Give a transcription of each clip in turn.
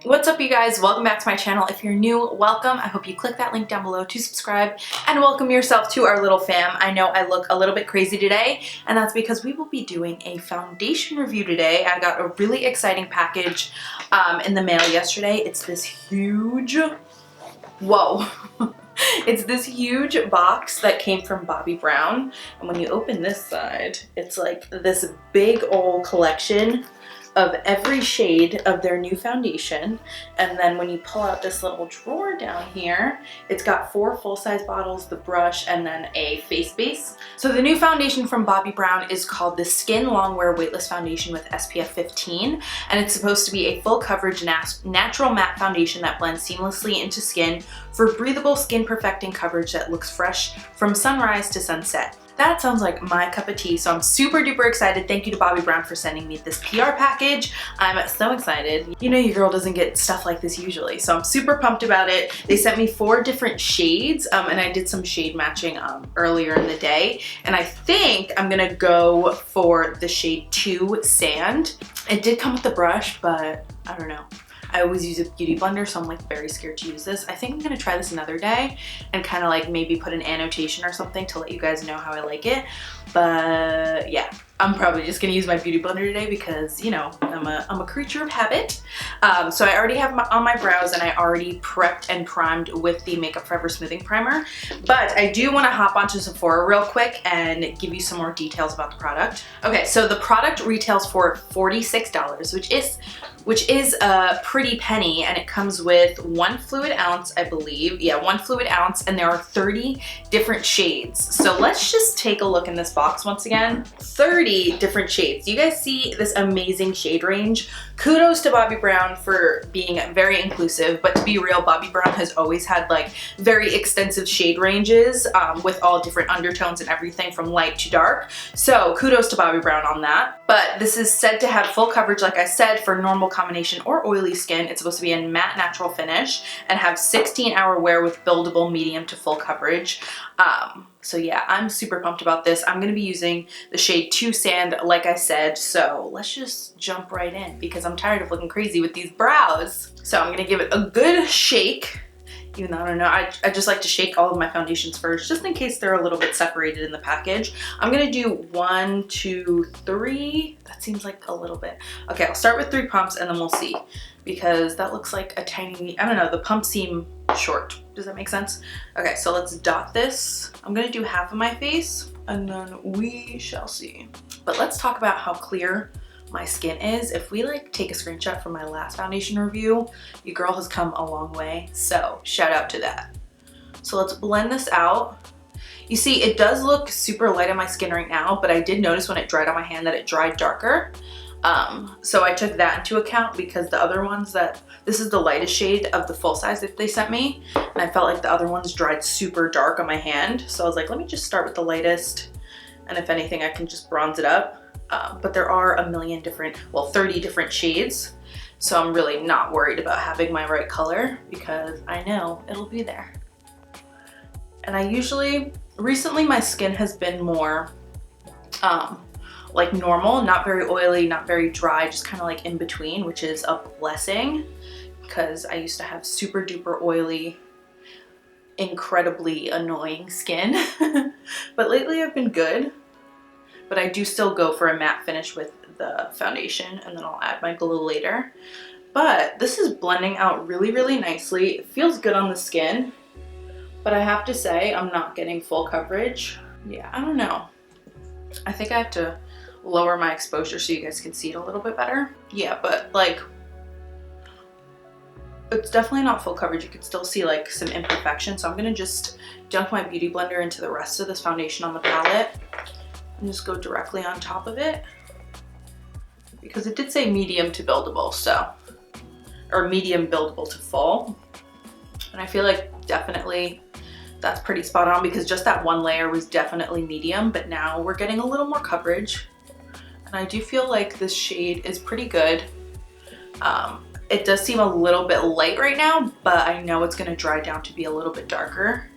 What's up, you guys? Welcome back to my channel. If you're new, welcome. I hope you click that link down below to subscribe and welcome yourself to our little fam. I know I look a little bit crazy today, and that's because we will be doing a foundation review today. I got a really exciting package in the mail yesterday. It's this huge, whoa. It's this huge box that came from Bobbi Brown, and when you open this side, it's like this big old collection of every shade of their new foundation. And then when you pull out this little drawer down here, it's got 4 full-size bottles, the brush, and then a face base. So the new foundation from Bobbi Brown is called the Skin Longwear Weightless Foundation with SPF 15, and it's supposed to be a full coverage natural matte foundation that blends seamlessly into skin for breathable, skin perfecting coverage that looks fresh from sunrise to sunset. That sounds like my cup of tea, so I'm super duper excited. Thank you to Bobbi Brown for sending me this PR package. I'm so excited. You know your girl doesn't get stuff like this usually, so I'm super pumped about it. They sent me 4 different shades, and I did some shade matching earlier in the day, and I think I'm gonna go for the shade 2 Sand. It did come with the brush, but I don't know. I always use a beauty blender, so I'm like very scared to use this. I think I'm gonna try this another day and kind of like maybe put an annotation or something to let you guys know how I like it. But yeah, I'm probably just gonna use my beauty blender today because, you know, I'm a creature of habit. So I already have on my brows, and I already prepped and primed with the Makeup Forever Smoothing Primer. But I do wanna hop onto Sephora real quick and give you some more details about the product. Okay, so the product retails for $46, which is a pretty penny, and it comes with 1 fluid ounce, I believe. Yeah, 1 fluid ounce, and there are 30 different shades. So let's just take a look in this box once again. 30 different shades. You guys see this amazing shade range? Kudos to Bobbi Brown for being very inclusive, but to be real, Bobbi Brown has always had like very extensive shade ranges with all different undertones and everything from light to dark. So kudos to Bobbi Brown on that. But this is said to have full coverage, like I said, for normal, combination, or oily skin. It's supposed to be a matte natural finish and have 16-hour wear with buildable medium to full coverage. So yeah, I'm super pumped about this. I'm gonna be using the shade 2 Sand, like I said, so let's just jump right in because I'm tired of looking crazy with these brows. So I'm gonna give it a good shake. Even though I don't know, I just like to shake all of my foundations first, just in case they're a little bit separated in the package. I'm gonna do 1, 2, 3. That seems like a little bit. Okay, I'll start with 3 pumps and then we'll see, because that looks like a tiny, I don't know, the pumps seem short. Does that make sense? Okay, so let's dot this. I'm gonna do half of my face and then we shall see. But let's talk about how clear my skin is. If we like take a screenshot from my last foundation review, your girl has come a long way, so shout out to that. So let's blend this out. You see, it does look super light on my skin right now, but I did notice when it dried on my hand that it dried darker. So I took that into account because the other ones this is the lightest shade of the full size that they sent me, and I felt like the other ones dried super dark on my hand. So I was like, let me just start with the lightest, and if anything, I can just bronze it up. But there are a million different, well, 30 different shades. So I'm really not worried about having my right color because I know it'll be there. And recently my skin has been more like normal, not very oily, not very dry, just kind of like in between, which is a blessing because I used to have super duper oily, incredibly annoying skin. But lately I've been good. But I do still go for a matte finish with the foundation, and then I'll add my glow later. But this is blending out really, really nicely. It feels good on the skin, but I have to say I'm not getting full coverage. Yeah, I don't know. I think I have to lower my exposure so you guys can see it a little bit better. Yeah, but like, it's definitely not full coverage. You can still see like some imperfection. So I'm gonna just dunk my beauty blender into the rest of this foundation on the palette and just go directly on top of it, because it did say medium to buildable, so, or medium buildable to full. And I feel like definitely that's pretty spot on, because just that one layer was definitely medium, but now we're getting a little more coverage. And I do feel like this shade is pretty good. It does seem a little bit light right now, but I know it's gonna dry down to be a little bit darker.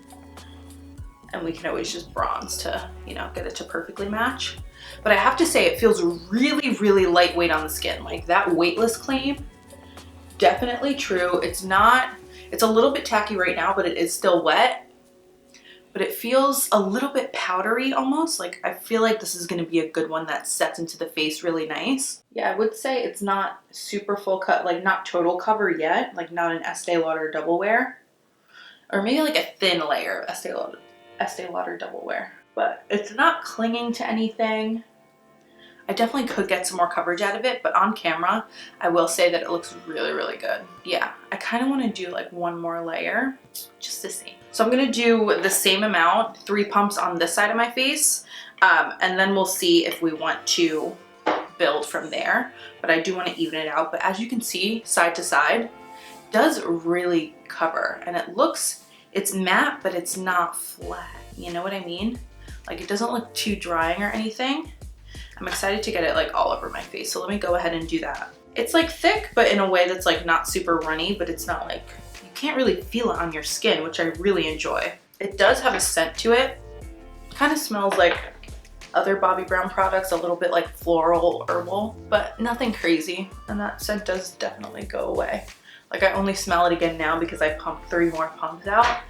And we can always just bronze to, you know, get it to perfectly match. But I have to say, it feels really, really lightweight on the skin. Like that Weightless claim definitely true. It's a little bit tacky right now, but it is still wet. But it feels a little bit powdery almost. Like I feel like this is gonna be a good one that sets into the face really nice. Yeah, I would say it's not super full cut, like not total cover yet, like not an Estee Lauder double wear. Or maybe like a thin layer of Estee Lauder double wear. But it's not clinging to anything. I definitely could get some more coverage out of it, but on camera, I will say that it looks really, really good. Yeah, I kind of want to do like one more layer just to see. So I'm going to do the same amount, 3 pumps on this side of my face, and then we'll see if we want to build from there. But I do want to even it out. But as you can see, side to side, it does really cover, and it's matte, but it's not flat. You know what I mean? Like it doesn't look too drying or anything. I'm excited to get it like all over my face. So let me go ahead and do that. It's like thick, but in a way that's like not super runny, but it's not like, you can't really feel it on your skin, which I really enjoy. It does have a scent to it. Kind of smells like other Bobbi Brown products, a little bit like floral, herbal, but nothing crazy. And that scent does definitely go away. Like I only smell it again now because I pumped 3 more pumps out,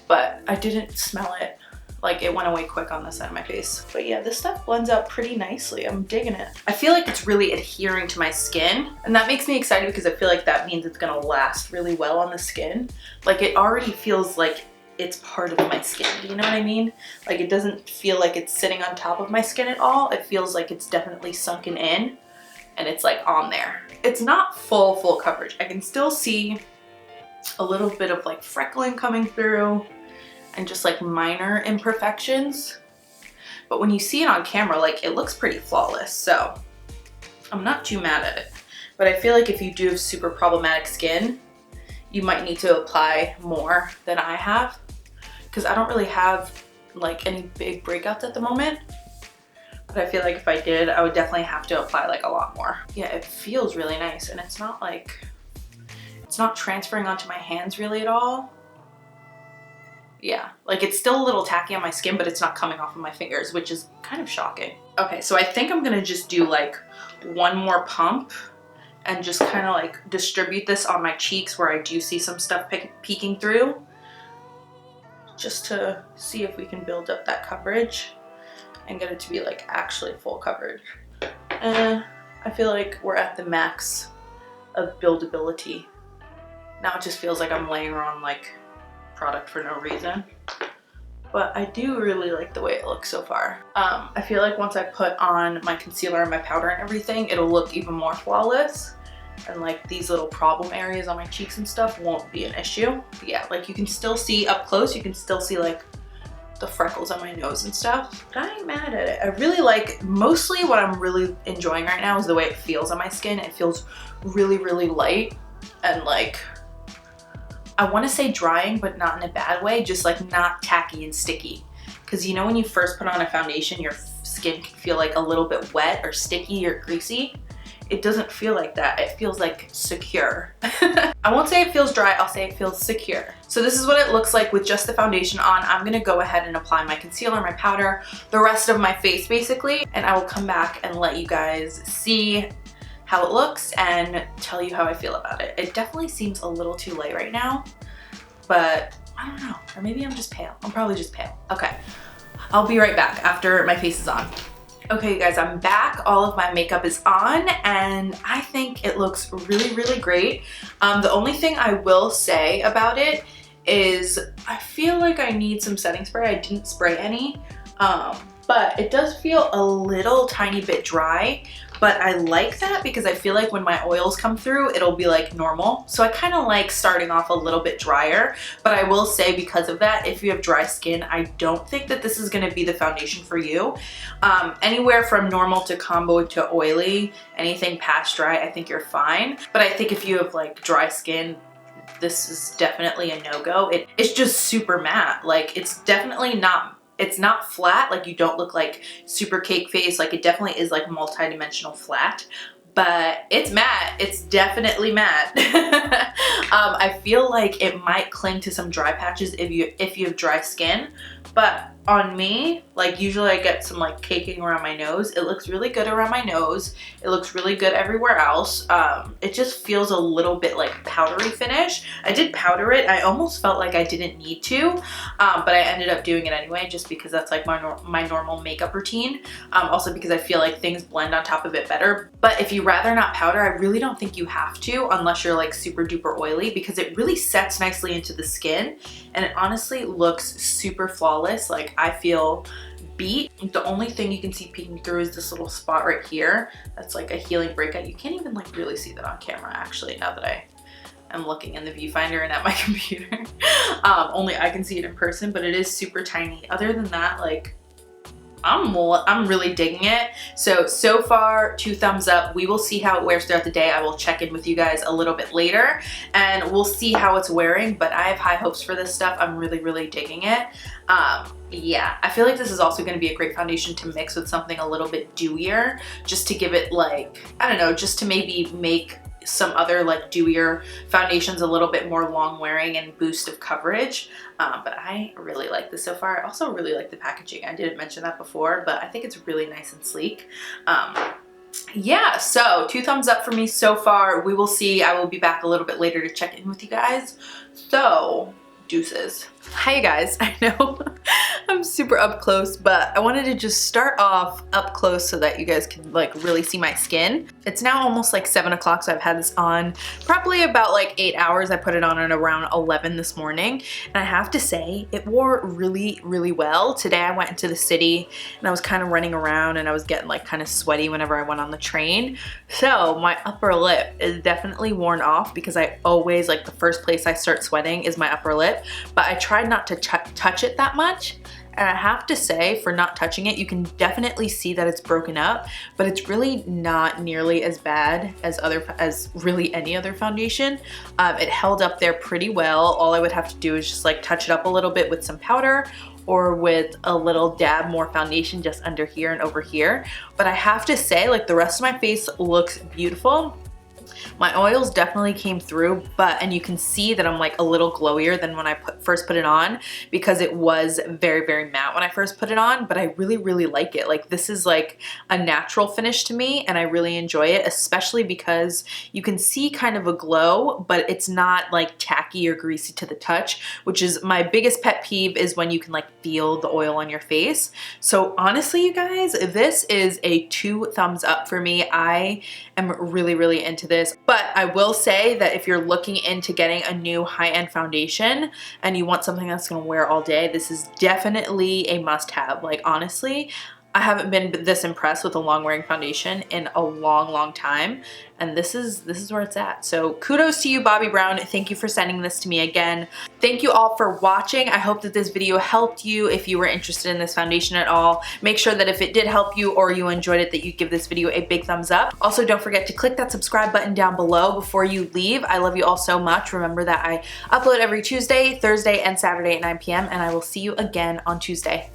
but I didn't smell it. Like it went away quick on this side of my face. But yeah, this stuff blends out pretty nicely. I'm digging it. I feel like it's really adhering to my skin, and that makes me excited because I feel like that means it's gonna last really well on the skin. Like it already feels like it's part of my skin. Do you know what I mean? Like it doesn't feel like it's sitting on top of my skin at all. It feels like it's definitely sunken in and it's like on there. It's not full coverage. I can still see a little bit of like freckling coming through and just like minor imperfections. But when you see it on camera, like it looks pretty flawless. So I'm not too mad at it. But I feel like if you do have super problematic skin, you might need to apply more than I have, because I don't really have like any big breakouts at the moment. But I feel like if I did, I would definitely have to apply like a lot more. Yeah, it feels really nice, and it's not like, it's not transferring onto my hands really at all. Yeah, like it's still a little tacky on my skin, but it's not coming off of my fingers, which is kind of shocking. Okay, so I think I'm gonna just do like 1 more pump and just kind of like distribute this on my cheeks where I do see some stuff peeking through, just to see if we can build up that coverage and get it to be like actually full coverage. I feel like we're at the max of buildability. Now it just feels like I'm laying on like product for no reason, but I do really like the way it looks so far. I feel like once I put on my concealer and my powder and everything, it'll look even more flawless, and like these little problem areas on my cheeks and stuff won't be an issue. But yeah, like you can still see up close, you can still see like the freckles on my nose and stuff, but I ain't mad at it. I really like, mostly what I'm really enjoying right now is the way it feels on my skin. It feels really, really light and like, I want to say drying, but not in a bad way, just like not tacky and sticky. Because you know when you first put on a foundation, your skin can feel like a little bit wet or sticky or greasy. It doesn't feel like that. It feels like secure. I won't say it feels dry, I'll say it feels secure. So this is what it looks like with just the foundation on. I'm gonna go ahead and apply my concealer, my powder, the rest of my face basically, and I will come back and let you guys see how it looks and tell you how I feel about it. It definitely seems a little too light right now, but I don't know, or maybe I'm just pale. I'm probably just pale. Okay, I'll be right back after my face is on. Okay, you guys, I'm back. All of my makeup is on, and I think it looks really, really great. The only thing I will say about it is I feel like I need some setting spray. I didn't spray any, but it does feel a little tiny bit dry. But I like that because I feel like when my oils come through, it'll be like normal. So I kind of like starting off a little bit drier, but I will say because of that, if you have dry skin, I don't think that this is gonna be the foundation for you. Anywhere from normal to combo to oily, anything past dry, I think you're fine. But I think if you have like dry skin, this is definitely a no-go. It's just super matte. Like it's definitely not, it's not flat, like you don't look like super cake face, like it definitely is like multi-dimensional flat, but it's matte. It's definitely matte. I feel like it might cling to some dry patches if you have dry skin, but on me, like usually I get some like caking around my nose. It looks really good around my nose. It looks really good everywhere else. It just feels a little bit like powdery finish. I did powder it. I almost felt like I didn't need to, but I ended up doing it anyway just because that's like my normal makeup routine. Also because I feel like things blend on top of it better. But if you rather not powder, I really don't think you have to unless you're like super duper oily, because it really sets nicely into the skin and it honestly looks super flawless. Like I feel beat. The only thing you can see peeking through is this little spot right here. That's like a healing breakout. You can't even like really see that on camera actually, now that I'm looking in the viewfinder and at my computer. Only I can see it in person, but it is super tiny. Other than that, like I'm really digging it. So far 2 thumbs up. We will see how it wears throughout the day. I will check in with you guys a little bit later and we'll see how it's wearing, but I have high hopes for this stuff. I'm really digging it. Yeah, I feel like this is also going to be a great foundation to mix with something a little bit dewier, just to give it like, I don't know, just to maybe make some other like dewier foundations a little bit more long wearing and boost of coverage. But I really like this so far. I also really like the packaging. I didn't mention that before, but I think it's really nice and sleek. Yeah, so 2 thumbs up for me so far. We will see. I will be back a little bit later to check in with you guys. So deuces. Hi guys, I know I'm super up close, but I wanted to just start off up close so that you guys can like really see my skin. It's now almost like 7 o'clock, so I've had this on probably about like 8 hours. I put it on at around 11 this morning, and I have to say it wore really well. Today I went into the city and I was kind of running around and I was getting like kind of sweaty whenever I went on the train. So my upper lip is definitely worn off, because I always, like, the first place I start sweating is my upper lip, but I tried not to touch it that much. And I have to say, for not touching it, you can definitely see that it's broken up, but it's really not nearly as bad as really any other foundation. It held up there pretty well. All I would have to do is just like touch it up a little bit with some powder or with a little dab more foundation just under here and over here. But I have to say, like, the rest of my face looks beautiful. My oils definitely came through, and you can see that I'm like a little glowier than when I first put it on, because it was very matte when I first put it on, but I really like it. Like, this is like a natural finish to me and I really enjoy it, especially because you can see kind of a glow, but it's not like tacky or greasy to the touch, which is my biggest pet peeve, is when you can like feel the oil on your face. So honestly, you guys, this is a 2 thumbs up for me. I am really into this. But I will say that if you're looking into getting a new high-end foundation and you want something that's gonna wear all day, this is definitely a must-have. Like, honestly, I haven't been this impressed with a long-wearing foundation in a long time, and this is where it's at. So kudos to you, Bobbi Brown. Thank you for sending this to me again. Thank you all for watching. I hope that this video helped you. If you were interested in this foundation at all, make sure that if it did help you or you enjoyed it, that you give this video a big thumbs up. Also, don't forget to click that subscribe button down below before you leave. I love you all so much. Remember that I upload every Tuesday, Thursday, and Saturday at 9 p.m. and I will see you again on Tuesday.